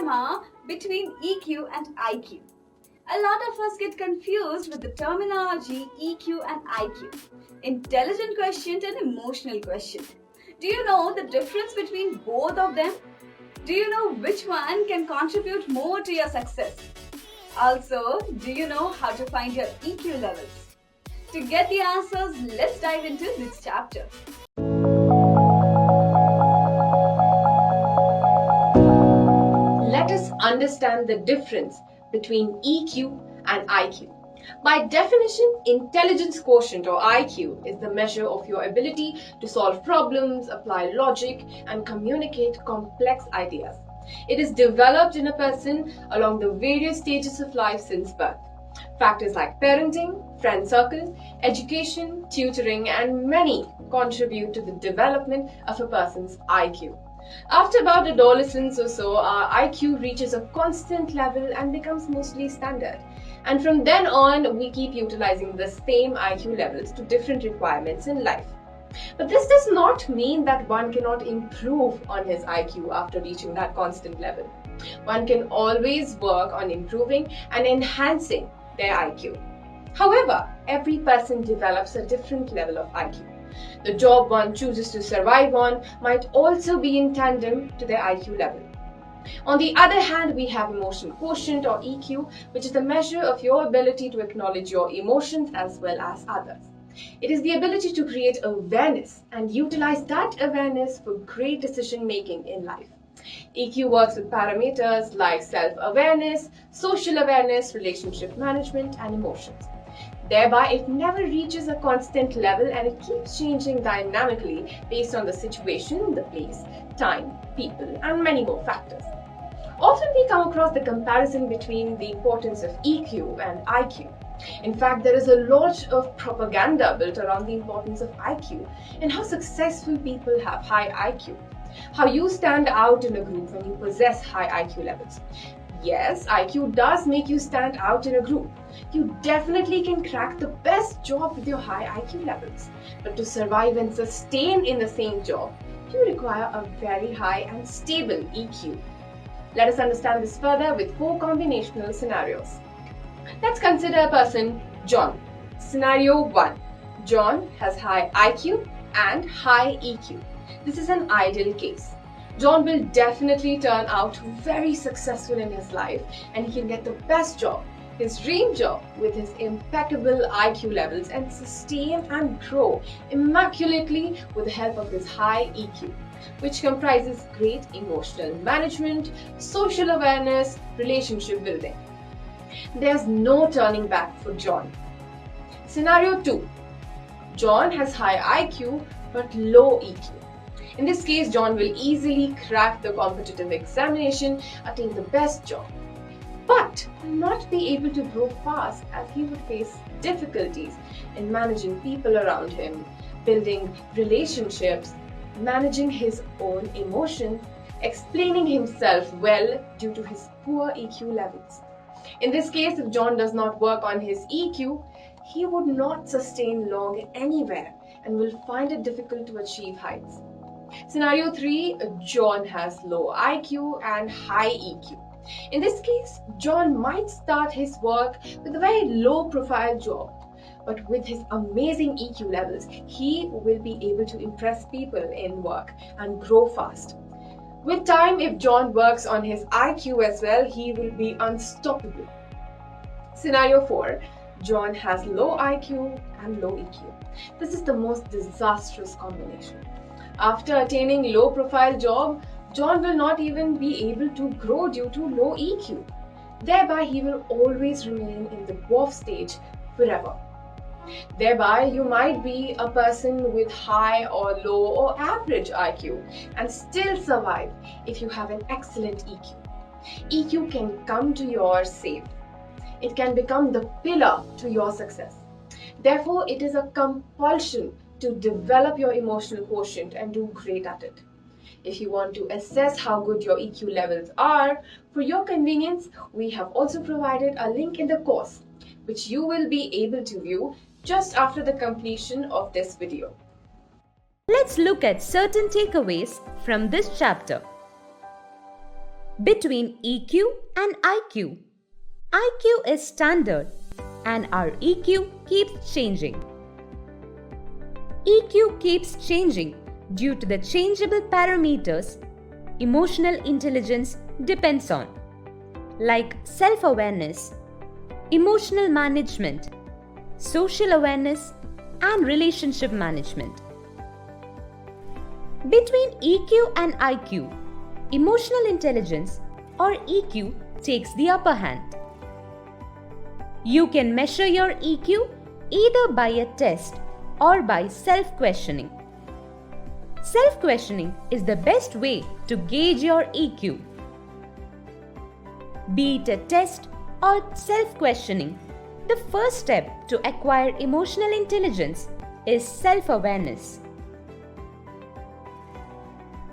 dilemma between EQ and IQ. A lot of us get confused with the terminology EQ and IQ, intelligent quotient and emotional quotient. Do you know the difference between both of them? Do you know which one can contribute more to your success? Also, do you know how to find your EQ levels? To get the answers, let's dive into this chapter. Let us understand the difference between EQ and IQ. By definition, intelligence quotient or IQ is the measure of your ability to solve problems, apply logic, and communicate complex ideas. It is developed in a person along the various stages of life since birth. Factors like parenting, friend circle, education, tutoring, and many contribute to the development of a person's IQ. After about adolescence or so, our IQ reaches a constant level and becomes mostly standard. And from then on, we keep utilizing the same IQ levels to different requirements in life. But this does not mean that one cannot improve on his IQ after reaching that constant level. One can always work on improving and enhancing their IQ. However, every person develops a different level of IQ. The job one chooses to survive on might also be in tandem to their IQ level. On the other hand, we have emotional quotient or EQ, which is the measure of your ability to acknowledge your emotions as well as others. It is the ability to create awareness and utilize that awareness for great decision making in life. EQ works with parameters like self-awareness, social awareness, relationship management, and emotions. Thereby, it never reaches a constant level and it keeps changing dynamically based on the situation, the place, time, people, and many more factors. Often we come across the comparison between the importance of EQ and IQ. In fact, there is a lot of propaganda built around the importance of IQ and how successful people have high IQ. How you stand out in a group when you possess high IQ levels. Yes, IQ does make you stand out in a group. You definitely can crack the best job with your high IQ levels. But to survive and sustain in the same job, you require a very high and stable EQ. Let us understand this further with 4 combinational scenarios. Let's consider a person, John. Scenario 1. John has high IQ and high EQ. This is an ideal case. John will definitely turn out very successful in his life and he can get the best job, his dream job, with his impeccable IQ levels and sustain and grow immaculately with the help of his high EQ, which comprises great emotional management, social awareness, relationship building. There's no turning back for John. Scenario 2. John has high IQ but low EQ. In this case, John will easily crack the competitive examination, attain the best job, but will not be able to grow fast as he would face difficulties in managing people around him, building relationships, managing his own emotions, explaining himself well due to his poor EQ levels. In this case, if John does not work on his EQ, he would not sustain long anywhere and will find it difficult to achieve heights. Scenario 3. John has low IQ and high EQ. In this case, John might start his work with a very low profile job, but with his amazing EQ levels, he will be able to impress people in work and grow fast. With time, if John works on his IQ as well, he will be unstoppable. Scenario 4. John has low IQ and low EQ. This is the most disastrous combination. After attaining low profile job, John will not even be able to grow due to low EQ. Thereby, he will always remain in the dwarf stage forever. Thereby, you might be a person with high or low or average IQ and still survive if you have an excellent EQ. EQ can come to your save. It can become the pillar to your success. Therefore, it is a compulsion to develop your emotional quotient and do great at it. If you want to assess how good your EQ levels are, for your convenience, we have also provided a link in the course, which you will be able to view just after the completion of this video. Let's look at certain takeaways from this chapter. Between EQ and IQ. IQ is standard and our EQ keeps changing. EQ keeps changing due to the changeable parameters emotional intelligence depends on, like self-awareness, emotional management, social awareness, and relationship management. Between EQ and IQ, emotional intelligence or EQ takes the upper hand. You can measure your EQ either by a test or by self-questioning. Self-questioning is the best way to gauge your EQ. Be it a test or self-questioning, the first step to acquire emotional intelligence is self-awareness.